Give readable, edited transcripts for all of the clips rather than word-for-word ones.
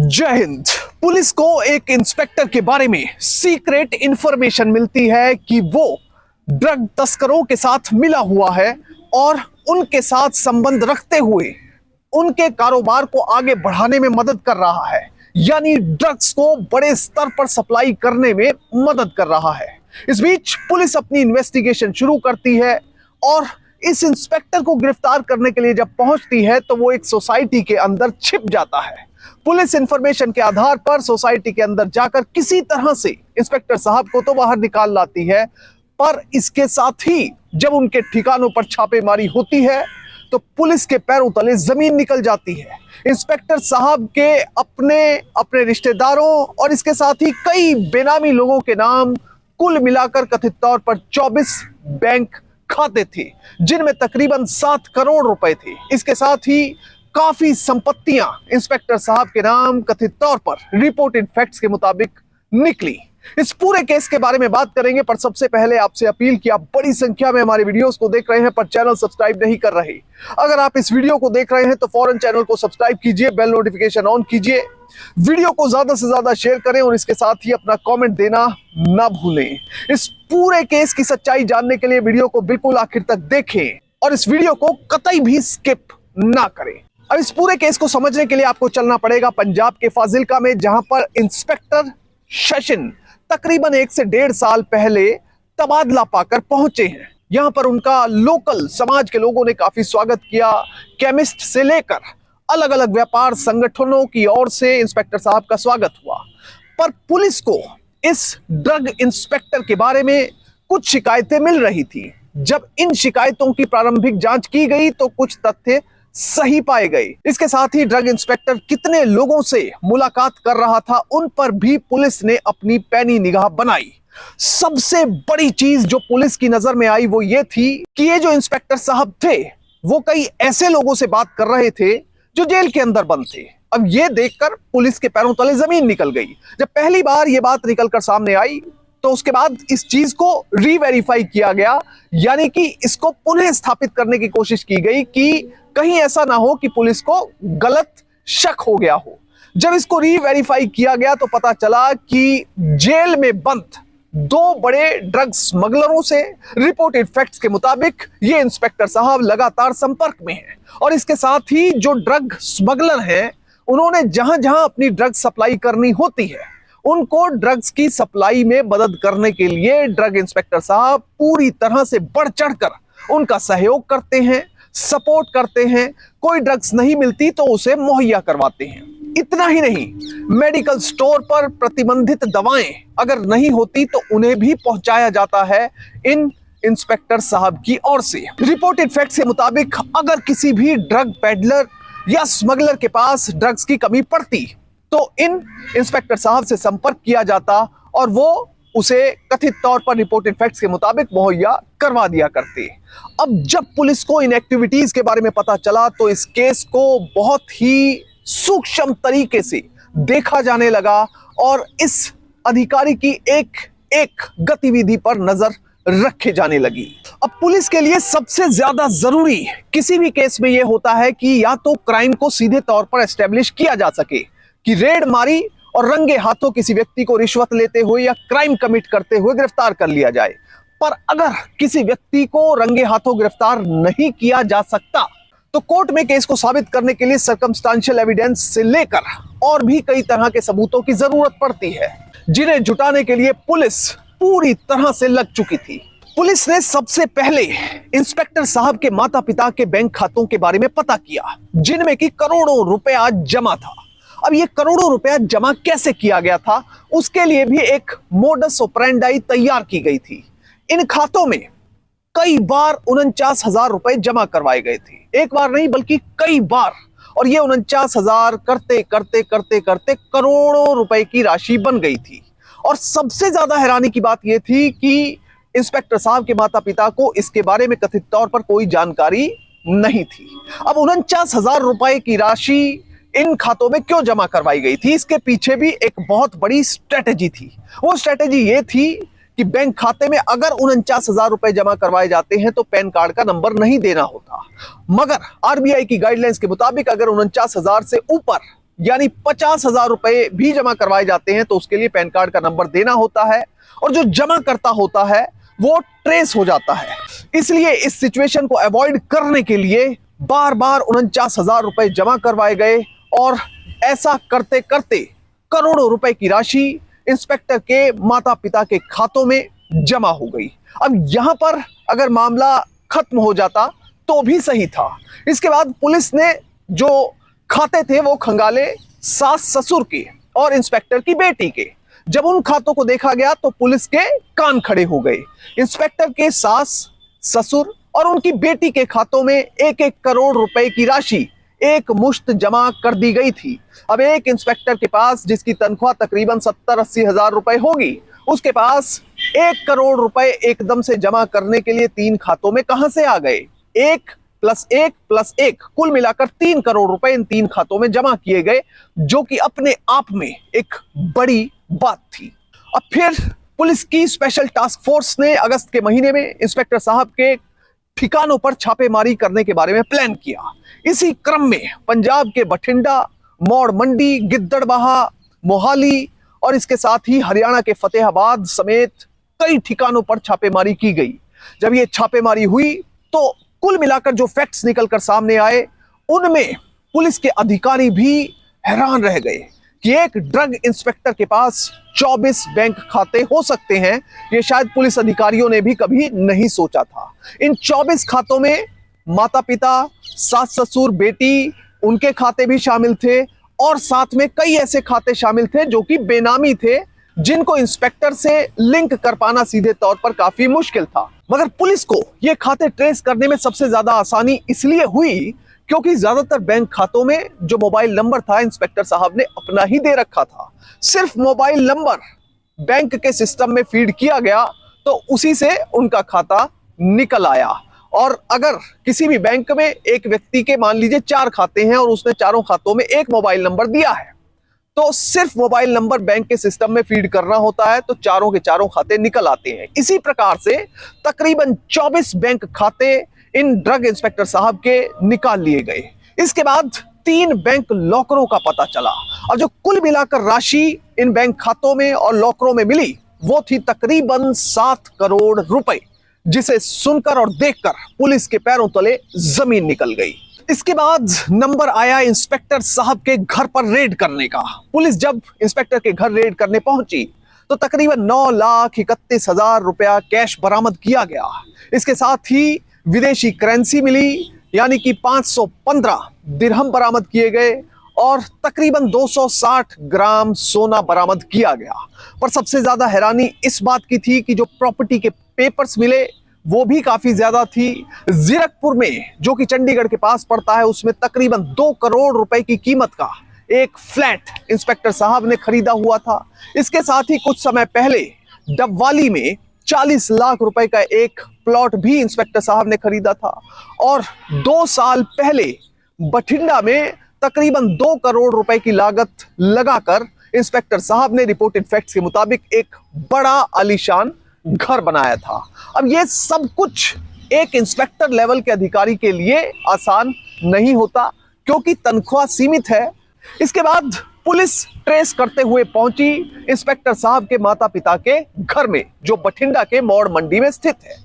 जय हिंद। पुलिस को एक इंस्पेक्टर के बारे में सीक्रेट इंफॉर्मेशन मिलती है कि वो ड्रग तस्करों के साथ मिला हुआ है और उनके साथ संबंध रखते हुए उनके कारोबार को आगे बढ़ाने में मदद कर रहा है, यानी ड्रग्स को बड़े स्तर पर सप्लाई करने में मदद कर रहा है। इस बीच पुलिस अपनी इन्वेस्टिगेशन शुरू करती है और इस इंस्पेक्टर को गिरफ्तार करने के लिए जब पहुंचती है तो वो एक सोसाइटी के अंदर छिप जाता है। पुलिस इंफॉर्मेशन के आधार पर सोसाइटी के अंदर जाकर किसी तरह से इंस्पेक्टर साहब को तो बाहर निकाल लाती है, पर इसके साथ ही जब उनके ठिकानों पर छापेमारी होती है तो पुलिस के पैरों तले जमीन निकल जाती है। इंस्पेक्टर साहब के अपने रिश्तेदारों और इसके साथ ही कई बेनामी लोगों के नाम कुल मिलाकर कथित तौर पर 24 बैंक खाते थे, जिनमें तकरीबन 7 करोड़ रुपए थे। इसके साथ ही काफी संपत्तियां इंस्पेक्टर साहब के नाम कथित तौर पर रिपोर्टेड फैक्ट्स के मुताबिक निकली। इस पूरे केस के बारे में बात करेंगे, पर सबसे पहले आपसे अपील कि आप बड़ी संख्या में हमारे वीडियोस को देख रहे हैं पर चैनल सब्सक्राइब नहीं कर रहे। अगर आप इस वीडियो को देख रहे हैं तो फौरन चैनल को सब्सक्राइब कीजिए, बेल नोटिफिकेशन ऑन कीजिए, वीडियो को ज्यादा से ज्यादा शेयर करें और इसके साथ ही अपना कमेंट देना ना भूलें। इस पूरे केस की सच्चाई जानने के लिए वीडियो को बिल्कुल आखिर तक देखें और इस वीडियो को कतई भी स्किप ना करें। अब इस पूरे केस को समझने के लिए आपको चलना पड़ेगा पंजाब के फाजिल्का में, जहां पर इंस्पेक्टर शशिन तकरीबन 1 से 1.5 साल पहले तबादला पाकर पहुंचे हैं। यहां पर उनका लोकल समाज के लोगों ने काफी स्वागत किया। केमिस्ट से लेकर अलग अलग व्यापार संगठनों की ओर से इंस्पेक्टर साहब का स्वागत हुआ, पर पुलिस को इस ड्रग इंस्पेक्टर के बारे में कुछ शिकायतें मिल रही थी। जब इन शिकायतों की प्रारंभिक जांच की गई तो कुछ तथ्य सही पाए गए। इसके साथ ही ड्रग इंस्पेक्टर कितने लोगों से मुलाकात कर रहा था उन पर भी पुलिस ने अपनी पैनी निगाह बनाई। सबसे बड़ी चीज जो पुलिस की नजर में आई वो ये थी कि ये जो इंस्पेक्टर साहब थे वो कई ऐसे लोगों से बात कर रहे थे जो जेल के अंदर बंद थे। अब ये देखकर पुलिस के पैरों तले जमीन निकल गई। जब पहली बार ये बात निकलकर सामने आई तो उसके बाद इस चीज को रीवेरीफाई किया गया, यानी कि इसको पुनः स्थापित करने की कोशिश की गई कि कहीं ऐसा ना हो कि पुलिस को गलत शक हो गया हो। जब इसको रीवेरीफाई किया गया तो पता चला कि जेल में बंद 2 बड़े ड्रग स्मगलरों से रिपोर्टेड फैक्ट्स के मुताबिक ये इंस्पेक्टर साहब लगातार संपर्क में हैं और इसके साथ ही जो ड्रग स्मगलर हैं उन्होंने जहां जहां अपनी ड्रग सप्लाई करनी होती है उनको ड्रग्स की सप्लाई में मदद करने के लिए ड्रग इंस्पेक्टर साहब पूरी तरह से बढ़ चढ़कर उनका सहयोग करते हैं, सपोर्ट करते हैं। कोई ड्रग्स नहीं मिलती तो उसे मुहैया करवाते हैं। इतना ही नहीं, मेडिकल स्टोर पर प्रतिबंधित दवाएं अगर नहीं होती तो उन्हें भी पहुंचाया जाता है इन इंस्पेक्टर साहब की ओर से। रिपोर्टेड फैक्ट्स के मुताबिक अगर किसी भी ड्रग पेडलर या स्मगलर के पास ड्रग्स की कमी पड़ती तो इन इंस्पेक्टर साहब से संपर्क किया जाता और वो उसे कथित तौर पर रिपोर्टेड फैक्ट्स के मुताबिक मुहैया करवा दिया करते। अब जब पुलिस को इन एक्टिविटीज के बारे में पता चला तो इस केस को बहुत ही सूक्ष्म तरीके से देखा जाने लगा और इस अधिकारी की एक गतिविधि पर नजर रखे जाने लगी। अब पुलिस के लिए सबसे ज्यादा जरूरी किसी भी केस में यह होता है कि या तो क्राइम को सीधे तौर पर एस्टेब्लिश किया जा सके कि रेड मारी और रंगे हाथों किसी व्यक्ति को रिश्वत लेते हुए या क्राइम कमिट करते हुए गिरफ्तार कर लिया जाए। पर अगर किसी व्यक्ति को रंगे हाथों गिरफ्तार नहीं किया जा सकता तो कोर्ट में केस को साबित करने के लिए सर्कमस्टांशियल एविडेंस से लेकर और भी कई तरह के सबूतों की जरूरत पड़ती है, जिन्हें जुटाने के लिए पुलिस पूरी तरह से लग चुकी थी। पुलिस ने सबसे पहले इंस्पेक्टर साहब के माता पिता के बैंक खातों के बारे में पता किया, जिनमें कि करोड़ों रुपया जमा था। अब ये करोड़ों रुपया जमा कैसे किया गया था उसके लिए भी एक मोडस ऑपरेंडाई तैयार की गई थी। इन खातों में कई बार 49,000 रुपए जमा करवाए गए थे, एक बार नहीं बल्कि कई बार, और ये 49,000 करते करते करते करते करोड़ों रुपए की राशि बन गई थी। और सबसे ज्यादा हैरानी की बात यह थी कि इंस्पेक्टर साहब के माता पिता को इसके बारे में कथित तौर पर कोई जानकारी नहीं थी। अब 49,000 रुपए की राशि इन खातों में क्यों जमा करवाई गई थी, इसके पीछे भी एक बहुत बड़ी स्ट्रेटेजी थी। वो स्ट्रेटेजी ये थी कि बैंक खाते में अगर 49,000 रुपए जमा करवाए जाते हैं तो पैन कार्ड का नंबर नहीं देना होता, मगर आरबीआई की गाइडलाइंस के मुताबिक अगर 49,000 से ऊपर यानी 50,000 रुपए भी जमा करवाए जाते हैं तो उसके लिए पैन कार्ड का नंबर देना होता है और जो जमा करता होता है वो ट्रेस हो जाता है। इसलिए इस सिचुएशन को अवॉइड करने के लिए बार बार 49,000 रुपए जमा करवाए गए और ऐसा करते करते करोड़ों रुपए की राशि इंस्पेक्टर के माता पिता के खातों में जमा हो गई। अब यहां पर अगर मामला खत्म हो जाता तो भी सही था। इसके बाद पुलिस ने जो खाते थे वो खंगाले सास ससुर के और इंस्पेक्टर की बेटी के। जब उन खातों को देखा गया तो पुलिस के कान खड़े हो गए। इंस्पेक्टर के सास ससुर और उनकी बेटी के खातों में 1-1 करोड़ रुपए की राशि एक मुश्त जमा कर दी गई थी। अब एक इंस्पेक्टर के पास जिसकी तनख्वाह तकरीबन 70-80 हजार रुपए होगी, उसके पास 1 करोड़ रुपए एकदम से जमा करने के लिए 3 खातों में कहां से आ गए? 1 + 1 + 1 कुल मिलाकर 3 करोड़ रुपए इन 3 खातों में जमा किए गए, जो कि अपने आप में एक बड़ी बात थी। अब फिर पुलिस की स्पेशल टास्क फोर्स ने अगस्त के महीने में इंस्पेक्टर साहब के ठिकानों पर छापेमारी करने के बारे में प्लान किया। इसी क्रम में पंजाब के बठिंडा, मौड़ मंडी, गिद्दड़बाहा, मोहाली और इसके साथ ही हरियाणा के फतेहाबाद समेत कई ठिकानों पर छापेमारी की गई। जब ये छापेमारी हुई तो कुल मिलाकर जो फैक्ट्स निकलकर सामने आए उनमें पुलिस के अधिकारी भी हैरान रह गए कि एक ड्रग इंस्पेक्टर के पास 24 बैंक खाते हो सकते हैं। ये शायद पुलिस अधिकारियों ने भी कभी नहीं सोचा था। इन 24 खातों में माता पिता, सास ससुर, बेटी, उनके खाते भी शामिल थे और साथ में कई ऐसे खाते शामिल थे जो कि बेनामी थे, जिनको इंस्पेक्टर से लिंक कर पाना सीधे तौर पर काफी मुश्किल था। मगर पुलिस को ये खाते ट्रेस करने में सबसे ज्यादा आसानी इसलिए हुई क्योंकि ज्यादातर बैंक खातों में जो मोबाइल नंबर था इंस्पेक्टर साहब ने अपना ही दे रखा था। सिर्फ मोबाइल नंबर बैंक के सिस्टम में फीड किया गया तो उसी से उनका खाता निकल आया। और अगर किसी भी बैंक में एक व्यक्ति के मान लीजिए 4 खाते हैं और उसने चारों खातों में एक मोबाइल नंबर दिया है, तो सिर्फ मोबाइल नंबर बैंक के सिस्टम में फीड करना होता है तो चारों के चारों खाते निकल आते हैं। इसी प्रकार से तकरीबन 24 बैंक खाते इन ड्रग इंस्पेक्टर साहब के निकाल लिए गए। इसके बाद 3 बैंक लॉकरों का पता चला और जो कुल मिलाकर राशि इन बैंक खातों में और लॉकरों में मिली वो थी तकरीबन 7 करोड़ रुपए, जिसे सुनकर और देखकर पुलिस के पैरों तले जमीन निकल गई। इसके बाद नंबर आया इंस्पेक्टर साहब के घर पर रेड करने का। पुलिस जब इंस्पेक्टर के घर रेड करने पहुंची तो तकरीबन 9,31,000 रुपया कैश बरामद किया गया। इसके साथ ही विदेशी करेंसी मिली, यानी कि 515 दिरहम बरामद किए गए और तकरीबन 260 ग्राम सोना बरामद किया गया। पर सबसे ज्यादा हैरानी इस बात की थी कि जो प्रॉपर्टी के पेपर्स मिले वो भी काफी ज्यादा थी। जीरकपुर में, जो कि चंडीगढ़ के पास पड़ता है, उसमें तकरीबन 2 करोड़ रुपए की कीमत का एक फ्लैट इंस्पेक्टर साहब ने खरीदा हुआ था। इसके साथ ही कुछ समय पहले डबवाली में 40 लाख रुपए का एक प्लॉट भी इंस्पेक्टर साहब ने खरीदा था और 2 साल पहले बठिंडा में तकरीबन 2 करोड़ रुपए की लागत लगाकर इंस्पेक्टर साहब ने रिपोर्टेड फैक्ट्स के मुताबिक एक बड़ा आलीशान घर बनाया था। अब ये सब कुछ एक इंस्पेक्टर लेवल के अधिकारी के लिए आसान नहीं होता क्योंकि तनख्वाह सीमित है। इसके बाद पुलिस ट्रेस करते हुए पहुंची इंस्पेक्टर साहब के माता पिता के घर में, जो बठिंडा के मौड़ मंडी में स्थित है।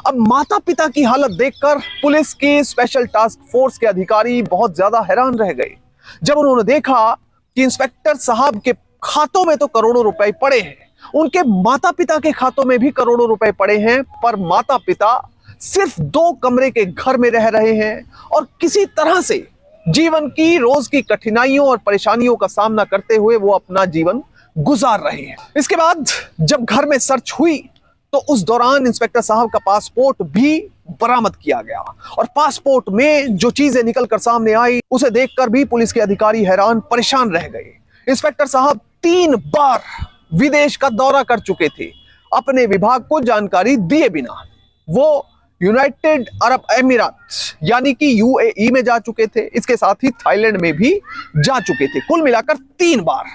अब माता पिता की हालत देखकर पुलिस की स्पेशल टास्क फोर्स के अधिकारी बहुत ज्यादा हैरान रह गए जब उन्होंने देखा कि इंस्पेक्टर साहब के खातों में तो करोड़ों रुपए पड़े हैं, उनके माता पिता के खातों में भी करोड़ों रुपए पड़े हैं, पर माता पिता सिर्फ 2 कमरे के घर में रह रहे हैं और किसी तरह से जीवन की रोज की कठिनाइयों और परेशानियों का सामना करते हुए वो अपना जीवन गुजार रहे हैं। इसके बाद जब घर में सर्च हुई तो उस दौरान इंस्पेक्टर साहब का पासपोर्ट भी बरामद किया गया और पासपोर्ट में जो चीजें निकल कर सामने आई उसे देखकर भी पुलिस के अधिकारी हैरान परेशान रह गए। इंस्पेक्टर साहब 3 बार विदेश का दौरा कर चुके थे अपने विभाग को जानकारी दिए बिना। वो यूनाइटेड अरब अमीरात यानी कि यूएई में जा चुके थे, इसके साथ ही थाईलैंड में भी जा चुके थे, कुल मिलाकर 3 बार।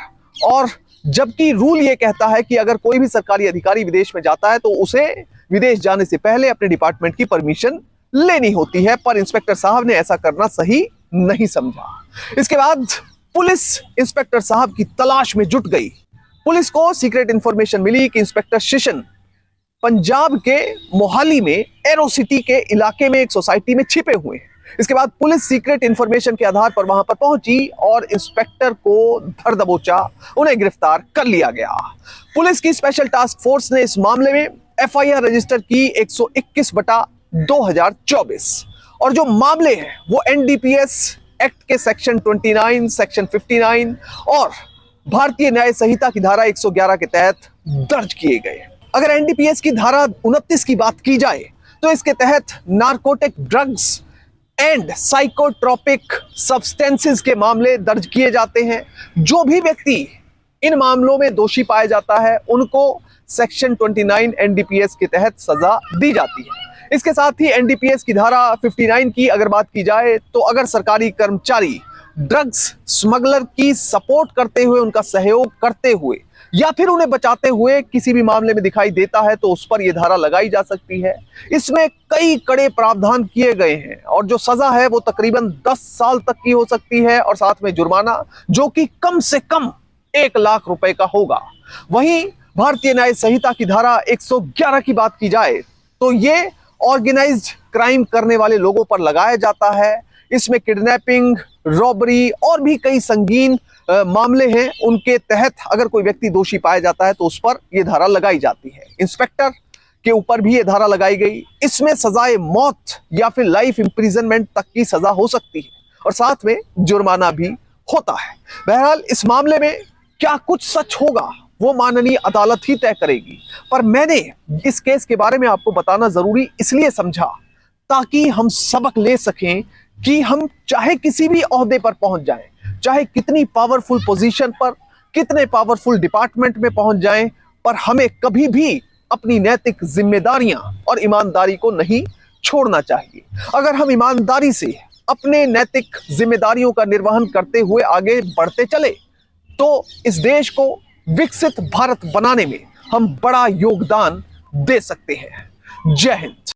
और जबकि रूल ये कहता है कि अगर कोई भी सरकारी अधिकारी विदेश में जाता है तो उसे विदेश जाने से पहले अपने डिपार्टमेंट की परमिशन लेनी होती है, पर इंस्पेक्टर साहब ने ऐसा करना सही नहीं समझा। इसके बाद पुलिस इंस्पेक्टर साहब की तलाश में जुट गई। पुलिस को सीक्रेट इंफॉर्मेशन मिली कि इंस्पेक्टर शिशन पंजाब के मोहाली में एरो सिटी के इलाके में एक सोसाइटी में छिपे हुए हैं। इसके बाद पुलिस सीक्रेट इंफॉर्मेशन के आधार पर वहां पर पहुंची और इंस्पेक्टर को धर दबोचा, उन्हें गिरफ्तार कर लिया गया। पुलिस की स्पेशल टास्क फोर्स ने इस मामले में एफआईआर रजिस्टर की 121/2024 और जो मामले हैं वो एनडीपीएस एक्ट के सेक्शन 29, सेक्शन 59 और भारतीय न्याय संहिता की धारा 111 के तहत दर्ज किए गए। अगर एनडीपीएस की धारा 29 की बात की जाए तो इसके तहत narcotic drugs and psychotropic substances के मामले दर्ज किए जाते हैं। जो भी व्यक्ति इन मामलों में दोषी पाया जाता है उनको सेक्शन 29 एनडीपीएस के तहत सजा दी जाती है। इसके साथ ही एनडीपीएस की धारा 59 की अगर बात की जाए तो अगर सरकारी कर्मचारी ड्रग्स स्मगलर की सपोर्ट करते हुए, उनका सहयोग करते हुए या फिर उन्हें बचाते हुए किसी भी मामले में दिखाई देता है तो उस पर यह धारा लगाई जा सकती है। इसमें कई कड़े प्रावधान किए गए हैं और जो सजा है वो तकरीबन 10 साल तक की हो सकती है और साथ में जुर्माना जो कि कम से कम 1 लाख रुपए का होगा। वहीं भारतीय न्याय संहिता की धारा 111 की बात की जाए तो ये ऑर्गेनाइज्ड क्राइम करने वाले लोगों पर लगाया जाता है। इसमें किडनैपिंग, रॉबरी और भी कई संगीन मामले हैं, उनके तहत अगर कोई व्यक्ति दोषी पाया जाता है तो उस पर यह धारा लगाई जाती है। इंस्पेक्टर के ऊपर भी यह धारा लगाई गई। इसमें सजाए मौत या फिर लाइफ इंप्रिजनमेंट तक की सजा हो सकती है और साथ में जुर्माना भी होता है। बहरहाल इस मामले में क्या कुछ सच होगा वो माननीय अदालत ही तय करेगी, पर मैंने इस केस के बारे में आपको बताना जरूरी इसलिए समझा ताकि हम सबक ले सकें कि हम चाहे किसी भी ओहदे पर पहुंच जाएं, चाहे कितनी पावरफुल पोजीशन पर, कितने पावरफुल डिपार्टमेंट में पहुंच जाएं, पर हमें कभी भी अपनी नैतिक जिम्मेदारियां और ईमानदारी को नहीं छोड़ना चाहिए। अगर हम ईमानदारी से अपने नैतिक जिम्मेदारियों का निर्वहन करते हुए आगे बढ़ते चले तो इस देश को विकसित भारत बनाने में हम बड़ा योगदान दे सकते हैं। जय हिंद।